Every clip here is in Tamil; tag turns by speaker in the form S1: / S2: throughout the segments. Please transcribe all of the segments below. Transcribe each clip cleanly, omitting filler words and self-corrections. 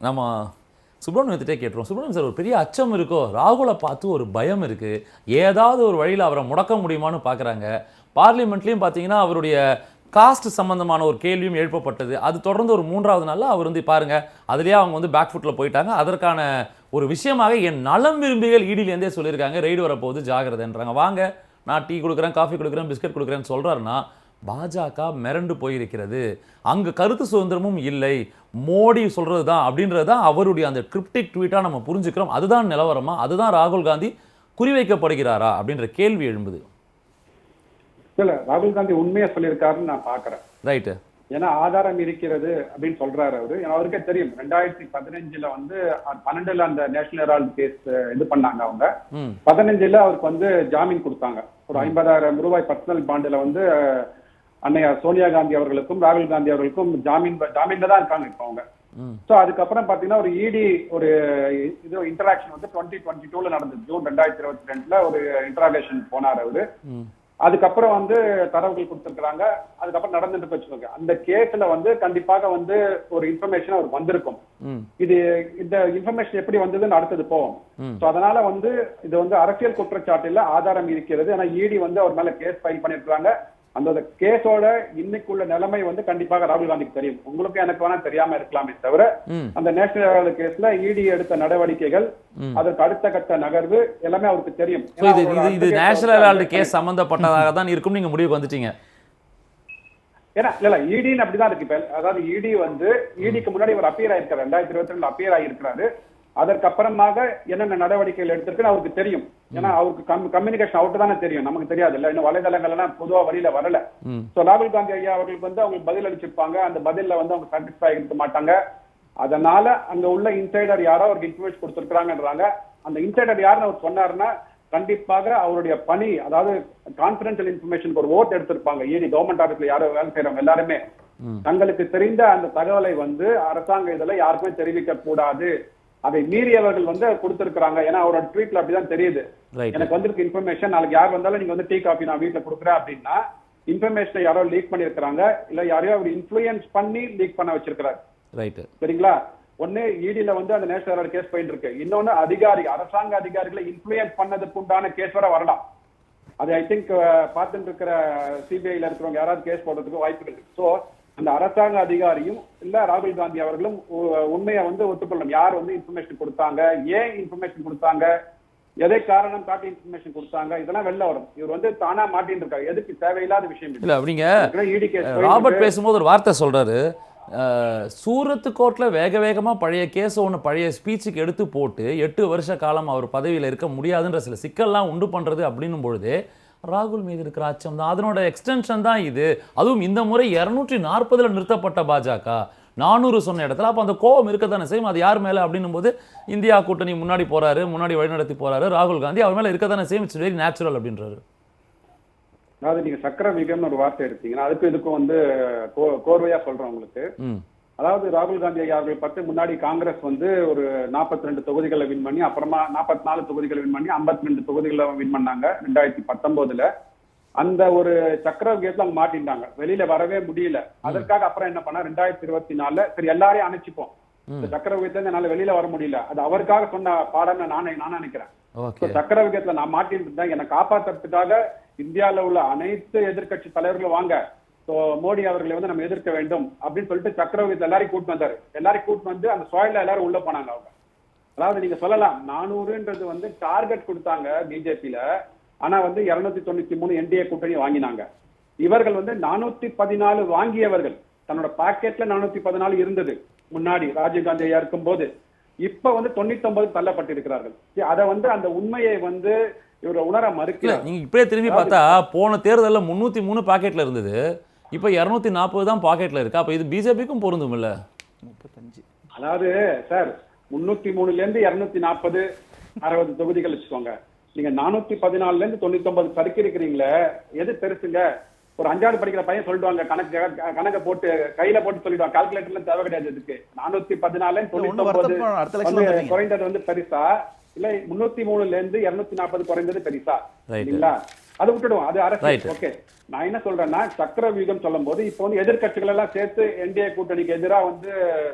S1: நம்ம சுப்பிரமணியத்திட்டே கேட்டுருவோம். சுப்பிரமணியம் சார், ஒரு பெரிய அச்சம் இருக்கோ, ராகுலை பார்த்து ஒரு பயம் இருக்கு, ஏதாவது ஒரு வழியில் அவரை முடக்க முடியுமான்னு பார்க்குறாங்க. பார்லிமெண்ட்லேயும் பார்த்தீங்கன்னா அவருடைய காஸ்ட் சம்பந்தமான ஒரு கேள்வியும் எழுப்பப்பட்டது. அது தொடர்ந்து ஒரு 3வது நாளில் அவர் வந்து பாருங்க, அதுலேயே அவங்க வந்து பேக் ஃபுட்டில் போயிட்டாங்க. அதற்கான ஒரு விஷயமாக என் நலம் விரும்பிகள் ஈடிலேருந்தே சொல்லியிருக்காங்க, ரெய்டு வரப்போகுது ஜாகிரதைன்றாங்க. வாங்க, நான் டீ கொடுக்குறேன், காஃபி கொடுக்குறேன், பிஸ்கட் கொடுக்குறேன்னு சொல்கிறாருன்னா பாஜக மிரண்டு போயிருக்கிறது. அங்கு கருத்து சுதந்திரமும் இல்லை, மோடி சொல்றது தான் அப்படின்றது தான் அவருடைய அந்த கிரிப்டிக் ட்வீட்டாக நம்ம புரிஞ்சுக்கிறோம். அதுதான் நிலவரமா? அதுதான் ராகுல் காந்தி குறிவைக்கப்படுகிறாரா அப்படின்ற கேள்வி எழும்புது.
S2: இல்ல, ராகுல் காந்தி உண்மையா சொல்லியிருக்காருன்னு நான் பாக்குறேன்.
S1: ரைட்டு.
S2: ஏன்னா ஆதாரம் இருக்கிறது அப்படின்னு சொல்றாரு அவரு. அவருக்கே தெரியும் 2015 வந்து 12 அந்த நேஷனல் ஹெரால்டு கேஸ் இது பண்ணாங்க அவங்க. 15 அவருக்கு வந்து ஜாமீன் கொடுத்தாங்க. ஒரு 50,000 ரூபாய் பர்சனல் பாண்டுல வந்து அன்னையா சோனியா காந்தி அவர்களுக்கும் ராகுல் காந்தி அவர்களுக்கும் ஜாமீன்ல தான் இருக்காங்க இப்போ அவங்க. சோ அதுக்கப்புறம் பாத்தீங்கன்னா ஒரு இடி ஒரு இது இன்டராக்ஷன் வந்து 2022 நடந்தது. ஜூன் 2022 ஒரு இன்டராகேஷன் போனார் அவரு. அதுக்கப்புறம் வந்து தரவுகள் கொடுத்திருக்கிறாங்க. அதுக்கப்புறம் நடந்துட்டு வச்சுக்கோங்க. அந்த கேஸ்ல வந்து கண்டிப்பாக வந்து ஒரு இன்ஃபர்மேஷன் அவருக்கு வந்திருக்கும். இது இந்த இன்ஃபர்மேஷன் எப்படி வந்ததுன்னு அடுத்தது போவோம். சோ அதனால வந்து இது வந்து அரசியல் குற்றச்சாட்டுல ஆதாரம் இருக்கிறது. ஆனா இடி வந்து அவர் மேல கேஸ் ஃபைல் பண்ணிருக்காங்க. அந்த கேஸோட இன்னைக்குள்ள நிலைமை வந்து கண்டிப்பாக ராகுல் காந்திக்கு தெரியும். உங்களுக்கு எனக்கு வேணா தெரியாம இருக்கலாமே தவிர அந்த நேஷனல் ஹெரால்டு கேஸ்ல இடி எடுத்த நடவடிக்கைகள், அதற்கு அடுத்த கட்ட நகர்வு எல்லாமே அவருக்கு தெரியும்.
S1: இது நேஷனல் ஹெரால்டு கேஸ் சம்பந்தப்பட்டதாக தான் இருக்கும் நீங்க முடிவுக்கு வந்துட்டீங்க.
S2: ஏன்னா இல்ல இடின்னு அப்படிதான் இருக்கு. இப்ப அதாவது இடி வந்து இடிக்கு முன்னாடி ஒரு அப்பியர் ஆயிருக்காரு, 2022 அப்பியர் ஆயிருக்கிறாரு. அதற்கப்புறமாக என்னென்ன நடவடிக்கைகள் எடுத்திருக்குன்னு அவருக்கு தெரியும். ஏன்னா அவருக்கு கம்யூனிகேஷன் அவுட் தானே தெரியும், நமக்கு தெரியாது இல்ல. இன்னும் வலைதளங்கள் எல்லாம் பொதுவா வழியில வரல. சோ ராகுல் காந்தி ஐயா அவர்களுக்கு வந்து அவங்களுக்கு பதில் அளிச்சிருப்பாங்க. அந்த பதில்ல வந்து அவங்க சாட்டிஸ்ஃபை இருக்க மாட்டாங்க. அதனால அங்க உள்ள இன்சைடர் யாரோ அவருக்கு இன்ஃபர்மேஷன் கொடுத்திருக்காங்கன்றாங்க. அந்த இன்சைடர் யாருன்னு அவர் சொன்னாருன்னா கண்டிப்பாக அவருடைய பணி, அதாவது கான்பிடென்ஷியல் இன்ஃபர்மேஷன் ஒரு ஓட் எடுத்திருப்பாங்க. இடி கவர்மெண்ட் ஆபீஸ்ல யாரோ வேலை செய்யறவங்க எல்லாருமே தங்களுக்கு தெரிந்த அந்த தகவலை வந்து அரசாங்க இதுல யாருக்குமே தெரிவிக்க கூடாது. அதை மீறியவர்கள் வந்து கொடுத்திருக்கிறாங்க. ஏன்னா அவரோட ட்வீட்ல அப்படிதான் தெரியுது. எனக்கு வந்திருக்கு இன்ஃபர்மேஷன், நாளைக்கு யார் வந்தாலும் நீங்க வந்து டீ காபி நான் வீட்டுல கொடுக்குறேன் அப்படின்னா இன்ஃபர்மேஷனை யாரோ லீக் பண்ணிருக்காங்க, இல்ல யாரையோ அவர் இன்ஃபுளுயன்ஸ் பண்ணி லீக் பண்ண வச்சிருக்கிறாரு. சரிங்களா? ஒண்ணு இடில வந்து அந்த நேஷனல் ஹெரால்டு கேஸ் போயிட்டு இருக்கு. இன்னொன்னு அரசாங்க அதிகாரிகளை இன்ஃபுளுயன்ஸ் பண்ணதுக்கு உண்டான கேஸ் வர வரலாம். அது ஐ திங்க் பார்த்துட்டு இருக்கிற சிபிஐல இருக்கிறவங்க யாராவது கேஸ் போடுறதுக்கு வாய்ப்புகள் இருக்கு. சோ அந்த அரசாங்க அதிகாரியும் இல்ல ராகுல் காந்தி அவர்களும் உண்மையை வந்து ஒத்துக்கொள்ளணும். யார் வந்து இன்ஃபர்மேஷன் கொடுத்தாங்க, ஏன் இன்ஃபர்மேஷன் கொடுத்தாங்க, எதை காரணம் காட்டி இன்ஃபர்மேஷன் கொடுத்தாங்க, இதெல்லாம் வெளில வரும். இவர் வந்து தானா மாட்டின்னு இருக்காரு. எதுக்கு தேவையில்லாத விஷயம் இல்ல.
S1: அப்படிங்க ராபர்ட் பேசும்போது ஒரு வார்த்தை சொல்றாரு, சூரத் கோர்ட்ல வேகமா பழைய கேஸ் ஒன்று பழைய ஸ்பீச்சுக்கு எடுத்து போட்டு 8 வருஷ காலம் அவர் பதவியில் இருக்க முடியாதுன்ற சில சிக்கல்லாம் உண்டு பண்றது அப்படின்னும் பொழுது ராகுல் மீது இருக்கிற அச்சம் தான், அதனோட எக்ஸ்டென்ஷன் தான் இது. அதுவும் இந்த முறை 240 நிறுத்தப்பட்ட பாஜக 400 சொன்ன இடத்துல அப்போ அந்த கோபம் இருக்க தானே செய்யும். அது யார் மேலே அப்படின்னும் போது இந்தியா கூட்டணி முன்னாடி போறாரு, முன்னாடி வழிநடத்தி போறாரு ராகுல் காந்தி, அவர் மேலே இருக்க தானே செய்யும். இட்ஸ் வெரி நேச்சுரல் அப்படின்றாரு.
S2: அதாவது நீங்க சக்கர விகம்னு ஒரு வார்த்தை எடுத்தீங்கன்னா அதுக்கும் இதுக்கும் வந்து கோர்வையா சொல்றேன் உங்களுக்கு. அதாவது ராகுல் காந்தி அவர்கள் பத்தி முன்னாடி காங்கிரஸ் வந்து ஒரு 42 தொகுதிகளை வின் பண்ணி, அப்புறமா 44 தொகுதிகளை வின் பண்ணி 52 தொகுதிகளை வின் பண்ணாங்க 2019. அந்த ஒரு சக்கர விகிதத்துல அவங்க மாட்டிட்டாங்க, வெளியில வரவே முடியல. அதற்காக அப்புறம் என்ன பண்ணா 2024 சரி எல்லாரையும் அணைச்சிப்போம், இந்த சக்கர விகிதத்துல என்னால வெளியில வர முடியல, அது அவருக்காக சொன்ன பாடம்னு நான் நினைக்கிறேன். சக்கர விகிதத்துல நான் மாட்டிட்டு இருந்தேன், என்னை காப்பாற்றுறதுக்காக இந்தியாவில உள்ள அனைத்து எதிர்கட்சி தலைவர்களும் வாங்க, மோடி அவர்களை வந்து நம்ம எதிர்க்க வேண்டும் அப்படின்னு சொல்லிட்டு சக்கரவர்த்தி எல்லாரையும் கூட்டு வந்தாரு. எல்லாரையும் கூட்டு வந்து அந்த சோயில எல்லாரும் உள்ள போனாங்க அவங்க. அதாவது நீங்க சொல்லலாம் 400ன்றது வந்து டார்கெட் கொடுத்தாங்க பிஜேபியில, ஆனா வந்து 293 என்டிஏ கூட்டணி வாங்கினாங்க. இவர்கள் வந்து 414 வாங்கியவர்கள், தன்னோட பாக்கெட்ல 414 இருந்தது முன்னாடி ராஜீவ்காந்தி ஐயா இருக்கும் போது. இப்ப வந்து 99 தள்ளப்பட்டிருக்கிறார்கள். அதை வந்து அந்த உண்மையை வந்து இவரை உணர மறுக்கல.
S1: நீங்க இப்படியே திரும்பி பார்த்தா போன தேர்தலில் 303 பாக்கெட்ல இருந்தது, இப்ப 240 தான் பாக்கெட்ல இருக்கு. அப்ப இது பிஜேபிக்கும் பொருந்தும் இல்ல?
S2: 35. அதாவது சார் 303ல இருந்து 240 60 தொகுதிகள் வச்சுக்கோங்க. நீங்க 414ல இருந்து 99 சறுக்கி இருக்கிறீங்களே, எது பெருசுங்க? ஒரு 5ஆவது படிக்கிற பையன் சொல்லிடுவாங்க, கணக்கை போட்டு கையில போட்டு சொல்லிடுவாங்க, கால்குலேட்டர்ல தேவை கிடையாது. இதுக்கு 414 99 குறைந்தது வந்து பெருசா இல்ல 303ல இருந்து 240 குறைந்தது பெருசா? இல்லைங்களா? அதை விட்டுடுவோம், அது
S1: Right.
S2: அரசியல். ஓகே, நான் என்ன சொல்றேன்னா சக்கர வியூகம் சொல்லும் போது இப்போ வந்து எதிர்க்கட்சிகள் எல்லாம் சேர்த்து என்டிஏ கூட்டணிக்கு எதிராக வந்து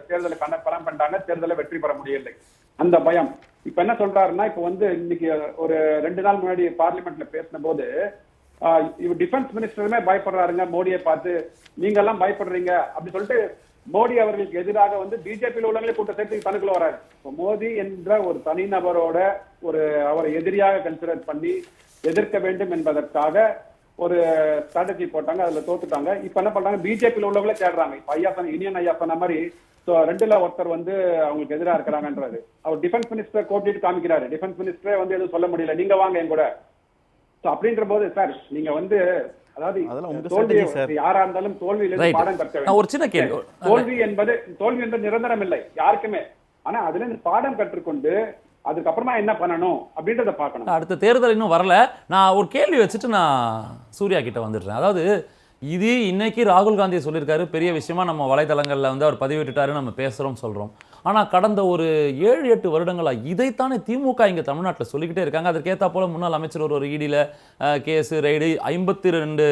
S2: தேர்தலை களம் பண்ணிட்டாங்க, தேர்தலை வெற்றி பெற முடியவில்லை, அந்த பயம். இப்ப என்ன சொல்றாருன்னா, இப்ப வந்து இன்னைக்கு ஒரு 2 நாள் முன்னாடி பார்லிமெண்ட்ல பேசின போது இவர் டிஃபென்ஸ் மினிஸ்டருமே பயப்படுறாருங்க மோடியை பார்த்து, நீங்க எல்லாம் பயப்படுறீங்க அப்படி சொல்லிட்டு மோடி அவர்களுக்கு எதிராக வந்து பிஜேபியில் உள்ளவங்களே கூட்ட சேர்த்து தனக்குள்ள வராரு. இப்போ மோடி என்ற ஒரு தனிநபரோட ஒரு அவரை எதிரியாக கன்சிடர் பண்ணி எதிர்க்க வேண்டும் என்பதற்காக ஒரு ஸ்ட்ராட்டஜி போட்டாங்க, அதுல தோத்துட்டாங்க. இப்ப என்ன பண்றாங்க, பிஜேபியில் உள்ளவங்களே தேடுறாங்க. இப்ப ஐயா சொன்ன இனியன் ஐயா சொன்ன மாதிரி ரெண்டுல ஒருத்தர் வந்து அவங்களுக்கு எதிராக இருக்கிறாங்கன்றது அவர் டிஃபென்ஸ் மினிஸ்டர் கோட்டிட்டு காமிக்கிறாரு. டிஃபென்ஸ் மினிஸ்டரே வந்து எதுவும் சொல்ல முடியல, நீங்க வாங்க என் கூட. அப்படின்ற போது சார் நீங்க வந்து அதாவது தோல்வி யாரா இருந்தாலும் தோல்வியிலிருந்து பாடம் கற்க வேண்டும்.
S1: ஒரு சின்ன கேள்வி,
S2: தோல்வி என்பது நிரந்தரம் இல்லை யாருக்குமே. ஆனா அதுல இருந்து பாடம் கற்றுக்கொண்டு அதுக்கப்புறமா என்ன பண்ணணும் அப்படின்றத பார்க்கணும்.
S1: அடுத்த தேர்தல் இன்னும் வரல, நான் ஒரு கேள்வி வச்சுட்டு நான் சூர்யா கிட்ட வந்துடுறேன். அதாவது இது இன்னைக்கு ராகுல் காந்தி சொல்லியிருக்காரு, பெரிய விஷயமா நம்ம வலைதளங்களில் வந்து அவர் பதிவிட்டுட்டாரு, நம்ம பேசுகிறோம் சொல்கிறோம். ஆனால் கடந்த ஒரு 7-8 வருடங்களாக இதைத்தானே திமுக இங்கே தமிழ்நாட்டில் சொல்லிக்கிட்டே இருக்காங்க. அதற்கேற்றா போல முன்னாள் அமைச்சர் ஒரு இடியில் கேஸு ரைடு 52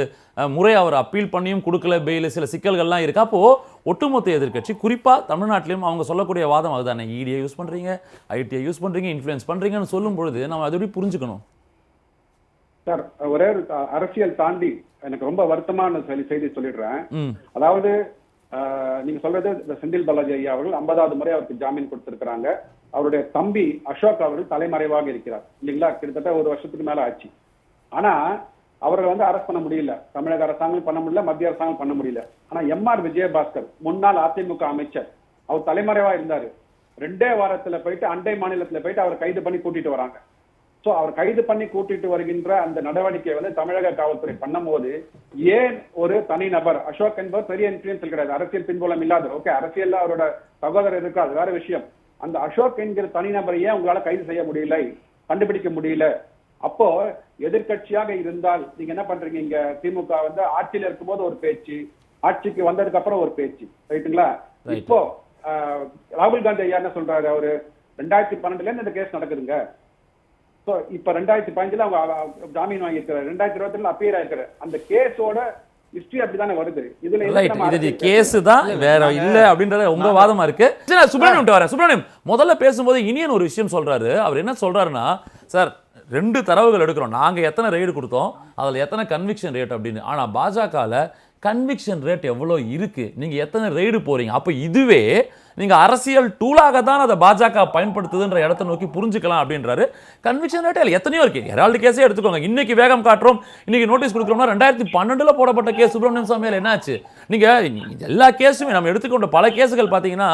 S1: முறை அவர் அப்பீல் பண்ணியும் கொடுக்கல, பெயில், சில சிக்கல்கள்லாம் இருக்குது. அப்போது ஒட்டுமொத்த எதிர்க்கட்சி குறிப்பாக தமிழ்நாட்டிலையும் அவங்க சொல்லக்கூடிய வாதம் அதுதானே, இடியை யூஸ் பண்ணுறீங்க, ஐடியை யூஸ் பண்ணுறீங்க, இன்ஃப்ளூயன்ஸ் பண்ணுறீங்கன்னு சொல்லும் பொழுது நம்ம அதை எப்படி புரிஞ்சுக்கணும்
S2: சார்? ஒரே அரசியல் தாண்டி எனக்கு ரொம்ப வருத்தமான செய்தி சொல்லிடுறேன். அதாவது நீங்க சொல்றது செந்தில் பாலாஜி ஐயா அவர்கள் 50வது முறை அவருக்கு ஜாமீன் கொடுத்திருக்கிறாங்க. அவருடைய தம்பி அசோக் அவர்கள் தலைமறைவாக இருக்கிறார் இல்லைங்களா, கிட்டத்தட்ட 1 வருஷத்துக்கு மேல ஆச்சு. ஆனா அவரை வந்து அரெஸ்ட் பண்ண முடியல, தமிழக அரசாங்கம் பண்ண முடியல, மத்திய அரசாங்கம் பண்ண முடியல. ஆனா எம்ஆர் விஜயபாஸ்கர் முன்னாள் அதிமுக அமைச்சர், அவர் தலைமறைவா இருந்தாரு. 2 வாரத்துல போயிட்டு அண்டை மாநிலத்துல போயிட்டு அவர் கைது பண்ணி கூட்டிட்டு வராங்க. சோ அவர் கைது பண்ணி கூட்டிட்டு வருகின்ற அந்த நடவடிக்கை வந்து தமிழக காவல்துறை பண்ணும் போது ஏன் ஒரு தனி நபர் அசோக் என்பவர் பெரிய இன்ஃபுளுன்ஸ் கிடையாது, அரசியல் பின்புலம் இல்லாத, ஓகே அரசியல் அவரோட சகோதரர் இருக்காது, வேற விஷயம். அந்த அசோக் என்கிற தனிநபரை ஏன் உங்களால கைது செய்ய முடியல, கண்டுபிடிக்க முடியல? அப்போ எதிர்கட்சியாக இருந்தால் நீங்க என்ன பண்றீங்க, இங்க திமுக வந்து ஆட்சியில இருக்கும்போது ஒரு பேச்சு, ஆட்சிக்கு வந்ததுக்கு அப்புறம் ஒரு பேச்சு, ரைட்டுங்களா? இப்போ ராகுல் காந்தி ஐயா என்ன சொல்றாரு, அவரு 2012ல இருந்து இந்த கேஸ் நடக்குதுங்க. சோ இப்ப 2015ல அவங்க ஜாமீன் வாங்கியிருக்காரு, 2022ல அப்பீர் ஆயிருக்காரு. அந்த கேஸோட ஹிஸ்டரி அப்படிதானே வருது.
S1: இது கேஸ் தான், வேற இல்ல அப்படின்றத உங்க வாதமா இருக்கு. சுப்ரமணியம் வரேன். சுப்ரமணியம் முதல்ல பேசும்போது இனியன் ஒரு விஷயம் சொல்றாரு. அவர் என்ன சொல்றாருன்னா, சார் 2 தரவுகள் எடுக்கிறோம், நாங்க எத்தனை ரெய்டு கொடுத்தோம், அதுல எத்தனை கன்விக்ஷன் ரேட் அப்படின்னு. ஆனா பாஜகல கன்விக்ஷன் ரேட் எவ்வளோ இருக்கு, நீங்க எத்தனை ரெய்டு போறீங்க. அப்ப இதுவே நீங்க அரசியல் டூலாக தான் அதை பாஜக பயன்படுத்துதுன்ற இடத்தை நோக்கி புரிஞ்சுக்கலாம் அப்படின்றாரு. கன்விக்ஷன் ரேட் எத்தனையோ இருக்கு, ஹெரால்டு கேஸே எடுத்துக்கோங்க. இன்னைக்கு வேகம் காட்டுறோம், இன்னைக்கு நோட்டீஸ் கொடுக்குறோம்னா 2012ல போடப்பட்ட கேஸ் சுப்பிரமணியம் சாமியால் என்னாச்சு? நீங்க எல்லா கேஸுமே நம்ம எடுத்துக்கொண்ட பல கேஸுகள் பார்த்தீங்கன்னா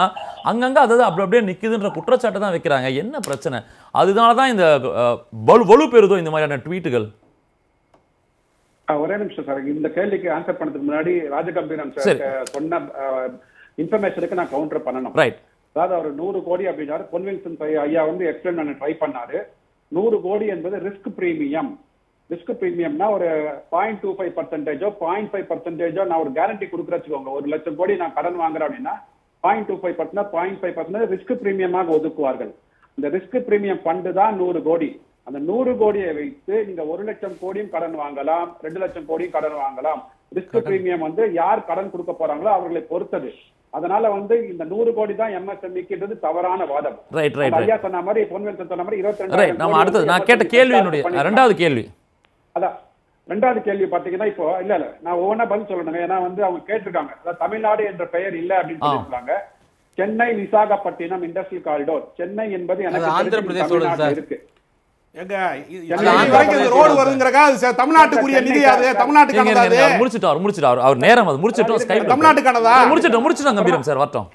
S1: அங்கங்க அதாவது அப்படியே நிக்குதுன்ற குற்றச்சாட்டை தான் வைக்கிறாங்க. என்ன பிரச்சனை? அதனால தான் இந்த வலு பெறுதோ இந்த மாதிரியான ட்வீட்டுகள்.
S2: ஒரே நிமிஷம் சார், இந்த கேள்விக்கு ஆன்சர் பண்ணதுக்கு முன்னாடி ராஜகம்பீரன் சார் சொன்ன இன்ஃபர்மேஷனுக்கு நான் கவுண்டர் பண்ணணும். அதாவது அவர் 100 கோடி அப்படின்னாரு, பொன்வின்சன் ஐயா வந்து எக்ஸ்பிளைன் பண்ண ட்ரை பண்ணாரு. 100 கோடி என்பது ரிஸ்க் பிரீமியம். ரிஸ்க் பிரீமியம்னா ஒரு 0.25%, 0.5% நான் ஒரு கேரண்டி கொடுக்குறேன் வச்சுக்கோங்க. 1 லட்சம் கோடி நான் கடன் வாங்குறேன் அப்படின்னா 0.25%, 0.5% ரிஸ்க் பிரீமியமாக ஒதுக்குவார்கள். இந்த ரிஸ்க் பிரீமியம் ஃபண்டு தான் 100 கோடி. அந்த 100 கோடியை வைத்து நீங்க 1 லட்சம் கோடியும் கடன் வாங்கலாம், 2 லட்சம் கோடியும் கடன் வாங்கலாம். ரிஸ்க் பிரீமியம் வந்து யார் கடன் கொடுக்க போறாங்களோ அவர்களை பொறுத்தது. அதனால வந்து இந்த 100 கோடி தான் எம்எஸ்எம்இக்குன்றது தவறான வாதம். ஐயா சொன்ன மாதிரி, பொன்வின்சன் சொன்ன மாதிரி 22
S1: நான் கேட்ட கேள்வியினுடைய 2வது கேள்வி.
S2: அதான் 2வது கேள்வி பாத்தீங்கன்னா, இப்போ இல்ல நான் ஒவ்வொன்னா பதில் சொல்லணுங்க. ஏன்னா வந்து அவங்க கேட்டிருக்காங்க, அதாவது தமிழ்நாடு என்ற பெயர் இல்ல அப்படின்னு சொல்லியிருக்காங்க. சென்னை விசாகப்பட்டினம் இண்டஸ்ட்ரியல் காரிடோர், சென்னை என்பது எனக்கு
S3: ஆந்திர பிரதேச
S2: இருக்கு.
S3: ரோடு வருதுங்கறக்கா தமிழ்நாட்டுக்குரிய நிதி, அது தமிழ்நாட்டுக்கானது.
S1: முடிச்சிட்டார் அவர் நேரம், அது முடிச்சிட்டோம்.
S3: தமிழ்நாட்டுக்கானதா?
S1: முடிச்சிட்டோம் கம்பீரம் சார். வரட்டும்.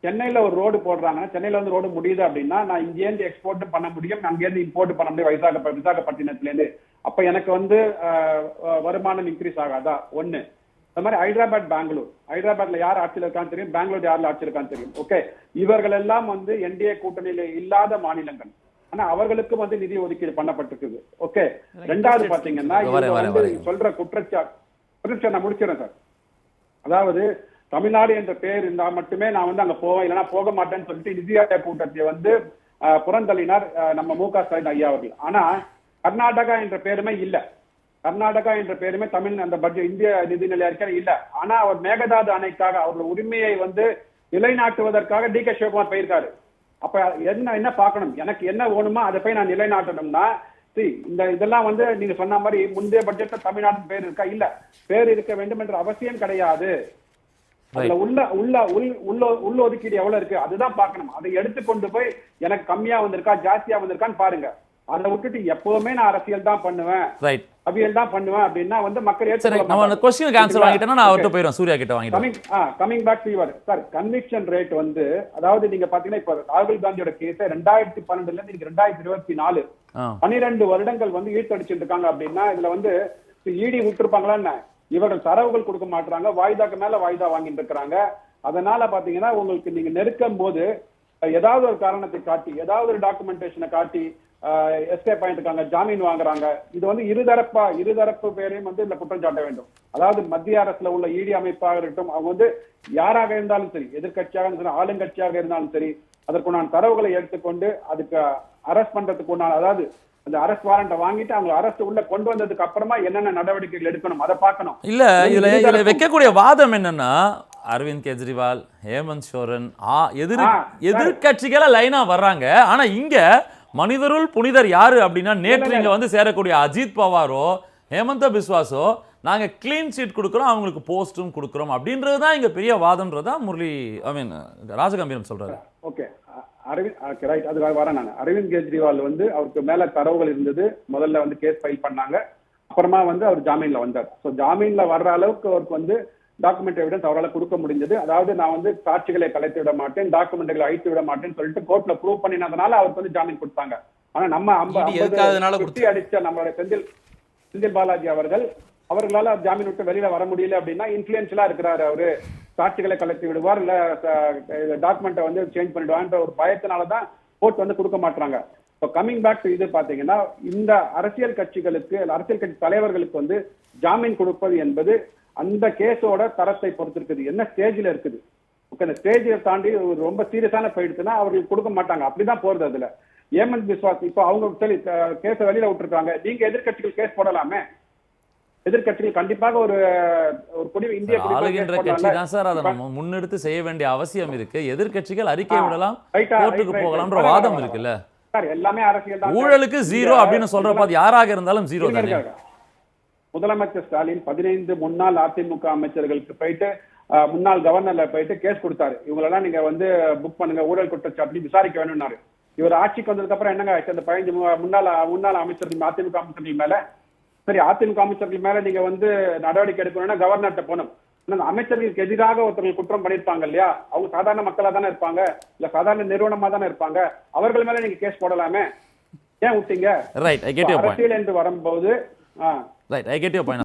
S2: சென்னையில ஒரு ரோடு போடுறாங்க, சென்னையில வந்து ரோடு முடியுது அப்படின்னா நான் இங்கேருந்து எக்ஸ்போர்ட் பண்ண முடியும், அங்கேருந்து இம்போர்ட் பண்ண முடியும் விசாகப்பட்டினத்துல இருந்து. அப்ப எனக்கு வந்து வருமானம் இன்க்ரீஸ் ஆகாதா? ஒண்ணு. அந்த மாதிரி ஹைதராபாத்ல யார் ஆட்சியில் இருக்கான்னு தெரியும், பெங்களூர் யாரில் ஆட்சியில் இருக்கான்னு தெரியும். ஓகே, இவர்கள் எல்லாம் வந்து என்டிஏ கூட்டணியில இல்லாத மாநிலங்கள், ஆனா அவர்களுக்கு வந்து நிதி ஒதுக்கீடு பண்ணப்பட்டிருக்குது. ஓகே, 2வது பாத்தீங்கன்னா சொல்ற குற்றச்சாட்டு நான் முடிக்கிறேன் சார். அதாவது தமிழ்நாடு என்ற பெயர் இருந்தா மட்டுமே நான் வந்து அங்க போவேன், இல்லைன்னா போக மாட்டேன்னு சொல்லிட்டு நிதி ஆயோக் கூட்டத்தை வந்து புறந்தள்ளினார் நம்ம மு க ஸ்டாலின் ஐயா அவர்கள். ஆனா கர்நாடகா என்ற பேருமே இல்ல. கர்நாடகா என்ற பேருமே தமிழ் அந்த பட்ஜெட் இந்திய நிதிநிலை அறிக்கையில இல்ல. ஆனா அவர் மேகதாது அணைக்காக அவர்கள் உரிமையை வந்து நிலைநாட்டுவதற்காக டி.கே. சிவகுமார் போயிருக்காரு. அப்ப என்ன பார்க்கணும், எனக்கு என்ன வேணுமோ அதை போய் நான் நிலைநாட்டணும்னா இதெல்லாம் வந்து நீங்க சொன்ன மாதிரி முந்தைய பட்ஜெட்ல தமிழ்நாட்டின் பேர் இருக்கா? இல்ல, பேர் இருக்க வேண்டும் என்ற அவசியம் கிடையாது. உள்ள ஒதுக்கீடு எவ்வளவு இருக்கு அதுதான் பார்க்கணும். அதை எடுத்து கொண்டு போய் எனக்கு கம்மியா வந்திருக்கா ஜாஸ்தியா வந்திருக்கான்னு பாருங்க. அதை விட்டுட்டு எப்பவுமே நான் அரசியல் தான் பண்ணுவேன், அவியல் தான் பண்ணுவேன் அப்படின்னா வந்து மக்கள் coming back to your sir conviction rate வந்து, அதாவது நீங்க பாத்தீங்கன்னா இப்ப ராகுல் காந்தியோட கேஸ் 2012 இருந்து 2024 12 வருடங்கள் வந்து ஈர்த்தடிச்சுட்டு இருக்காங்க அப்படின்னா இதுல வந்து இடி விட்டுருப்பாங்களா என்ன? இவர்கள் தரவுகள் கொடுக்க மாட்டாங்க, வாய்தாக்கு மேல வாய்தா வாங்கிட்டு இருக்கிறாங்க. அதனால பாத்தீங்கன்னா உங்களுக்கு நீங்க நெருக்கும் போது ஏதாவது ஒரு காரணத்தை காட்டி ஏதாவது ஒரு டாக்குமெண்டேஷனை காட்டி எஸ்கேப் ஆயிட்டு இருக்காங்க, ஜாமீன் வாங்குறாங்க. இது வந்து இருதரப்பு பேரையும் வந்து இந்த குற்றம் சாட்ட வேண்டும். அதாவது மத்திய அரசுல உள்ள இடி அமைப்பாக இருக்கட்டும், அவங்க வந்து யாராக இருந்தாலும் சரி, எதிர்கட்சியாக இருந்தாலும் ஆளுங்கட்சியாக இருந்தாலும் சரி, அதற்குண்டான தரவுகளை எடுத்துக்கொண்டு அதுக்கு அரெஸ்ட் பண்றதுக்கு உண்டான, அதாவது அந்த அரெஸ்ட் வாரண்ட்டை வாங்கிட்டு அவங்க அரெஸ்ட் உள்ள கொண்டு வந்ததுக்கு அப்புறமா என்னென்ன நடவடிக்கைகள் எடுக்கணும் அதை பார்க்கணும்.
S1: இல்ல இதுல வைக்கக்கூடிய வாதம் என்னன்னா, அரவிந்த் கெஜ்ரிவால், ஹேமந்த் சோரன் எதிர்கட்சிகள லைனா வர்றாங்க. ஆனா இங்க மனிதருள் புனிதர் யாரு அப்படின்னா நேற்று இங்க வந்து சேரக்கூடிய அஜித் பவாரோ ஹேமந்த பிஸ்வாஸோ நாங்க கிளீன் சீட் கொடுக்குறோம், அவங்களுக்கு போஸ்டும் கொடுக்குறோம் அப்படின்றதுதான் இங்க பெரிய வாதம்ன்றதா முரளி ராஜகம்பீரம் சொல்றாரு.
S2: ஓகே ரைட், அதுக்காக வரேன் நான். அரவிந்த் கெஜ்ரிவால் வந்து அவருக்கு மேல தரவுகள் இருந்தது, முதல்ல வந்து கேஸ் ஃபைல் பண்ணாங்க, அப்புறமா வந்து அவர் ஜாமீன்ல வந்தார். ஸோ ஜாமீன்ல வர்ற அளவுக்கு அவருக்கு வந்து டாக்குமெண்ட் எவிடன்ஸ் அவரால் கொடுக்க முடிஞ்சது. அதாவது நான் வந்து சாட்சிகளை கலைத்து விட மாட்டேன், டாக்குமெண்ட்களை அழித்து விட மாட்டேன்னு சொல்லிட்டு கோர்ட்ல ப்ரூவ் பண்ணினதுனால அவருக்கு வந்து ஜாமீன் கொடுத்தாங்க. ஆனா நம்ம 50 அடிச்ச நம்மளுடைய செந்தில் பாலாஜி அவர்களால ஜாமீன் விட்டு வெளியில வர முடியல அப்படின்னா இன்ஃபுளுன்ஷியலா இருக்கிறாரு அவரு, சாட்சிகளை கலைத்து விடுவார், இல்ல டாக்குமெண்ட்டை வந்து சேஞ்ச் பண்ணிடுவான்ற ஒரு பயத்தினாலதான் கோர்ட் வந்து கொடுக்க மாட்டாங்க. இப்போ கமிங் பேக் டு இது பாத்தீங்கன்னா, இந்த அரசியல் கட்சிகளுக்கு அரசியல் கட்சி தலைவர்களுக்கு வந்து ஜாமீன் கொடுப்பது என்பது அந்த கேஸோட தரத்தை பொறுத்து இருக்குது, என்ன ஸ்டேஜ்ல இருக்குது. ஓகே, அந்த ஸ்டேஜை தாண்டி ரொம்ப சீரியஸான போயிடுச்சுன்னா அவர்களுக்கு கொடுக்க மாட்டாங்க. அப்படிதான் போறது. அதுல ஹேமந்த் பிஸ்வாஸ் இப்போ அவங்க சரி கேஸை வெளியில விட்டுருக்காங்க, நீங்க எதிர்கட்சிகள் கேஸ் போடலாமே. எதிர்கட்சிகள் கண்டிப்பாக ஒரு குடிவு இந்திய
S1: ஆளுகின்ற கட்சி தான் சார் அதை நம்ம முன்னெடுத்து செய்ய வேண்டிய அவசியம் இருக்கு. எதிர்கட்சிகள் அறிக்கை விடலாம், கோர்ட்டுக்கு போகலாம்ன்ற வாதம் இருக்குல்ல.
S2: எல்லாமே அரசியல் தான்.
S1: ஊழலுக்கு ஜீரோ அப்படின்னு சொல்றப்ப யாராக இருந்தாலும் ஜீரோ தானே.
S2: முதலமைச்சர் ஸ்டாலின் 15 முன்னாள் அதிமுக அமைச்சர்களுக்கு போயிட்டு முன்னாள் கவர்னர்ல போயிட்டு கேஸ் கொடுத்தாரு, இவங்களெல்லாம் நீங்க வந்து புக் பண்ணுங்க, ஊழல் குற்றச்சாட்டு விசாரிக்க வேணும்னாரு. இவர் ஆட்சிக்கு வந்ததுக்கு அப்புறம் என்னங்க ஆச்சு, அந்த 15 முன்னாள் அமைச்சர்கள் அதிமுக அமைச்சர்கள் மேல, சரி அதிமுக அமைச்சர்கள் மேல நீங்க வந்து நடவடிக்கை எடுக்கணும்னா கவர்னர்கிட்ட போகணும். அமைச்சர்களுக்கு எதிராக ஒருத்தர்கள் குற்றம் பண்ணிருப்பாங்க இல்லையா, அவங்க சாதாரண மக்களா தானே இருப்பாங்க, இல்ல சாதாரண நிறுவனமா தானே இருப்பாங்க, அவர்கள் மேல நீங்க கேஸ் போடலாமே, ஏன் விட்டீங்க?
S1: Right, I get your point.
S2: அரசியல் என்று வரும்போது
S1: right, I get your point.